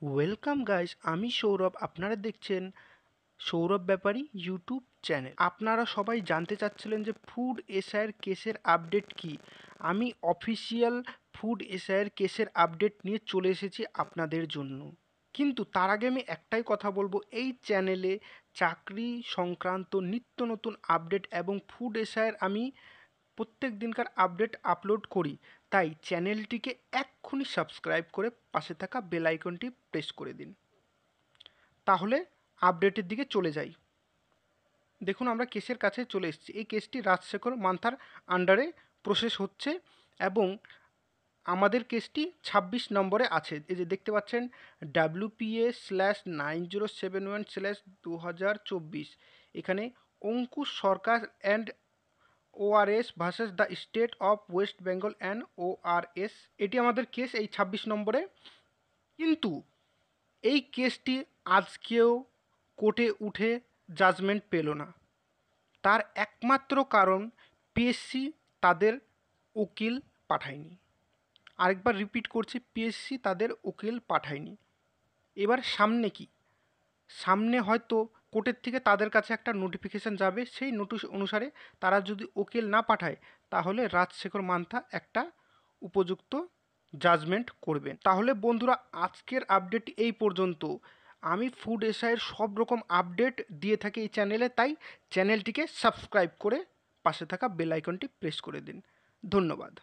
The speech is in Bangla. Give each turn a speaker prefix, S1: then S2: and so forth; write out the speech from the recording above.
S1: ওয়েলকাম গাইস, আমি সৌরভ। আপনারা দেখছেন সৌরভ ব্যাপারী ইউটিউব চ্যানেল। আপনারা সবাই জানতে চাচ্ছিলেন যে ফুড এসআইয়ের কেসের আপডেট কি। আমি অফিসিয়াল ফুড এসআইয়ের কেসের আপডেট নিয়ে চলে এসেছি আপনাদের জন্য। কিন্তু তার আগে আমি একটাই কথা বলবো, এই চ্যানেলে চাকরি সংক্রান্ত নিত্য নতুন আপডেট এবং ফুড এসআইয়ের আমি প্রত্যেক দিনকার আপডেট আপলোড করি। তাই চ্যানেলটিকে এক্ষুনি সাবস্ক্রাইব করে পাশে থাকা বেল আইকনটি প্রেস করে দিন। তাহলে আপডেটের দিকে চলে যাই। দেখুন, আমরা কেসের কাছে চলে এসেছি। এই কেসটি রাজশেখর মান্থার আন্ডারে প্রসেস হচ্ছে এবং আমাদের কেসটি 26 নম্বরে আছে। এই যে দেখতে পাচ্ছেন, WPA/9071/2024। এখানে Ankush Sarkar and ORS versus the state of West Bengal and ORS, এটি আমাদের কেস এই 26 নম্বরে। কিন্তু এই কেসটি আজকেও কোর্টে উঠে জাজমেন্ট পেল না। তার একমাত্র কারণ পিএসসি তাদের উকিল পাঠায়নি। আরেকবার রিপিট করছি, পিএসসি তাদের উকিল পাঠায়নি। এবার সামনে কি? সামনে হয়তো কোর্টের থেকে তাদের কাছে একটা নোটিফিকেশান যাবে। সেই নোটিশ অনুসারে তারা যদি উকিল না পাঠায়, তাহলে রাজশেখর মান্থা একটা উপযুক্ত জাজমেন্ট করবেন। তাহলে বন্ধুরা, আজকের আপডেট এই পর্যন্ত। আমি ফুড এসআইয়ের সব রকম আপডেট দিয়ে থাকি এই চ্যানেলে, তাই চ্যানেলটিকে সাবস্ক্রাইব করে পাশে থাকা বেল আইকনটি প্রেস করে দিন। ধন্যবাদ।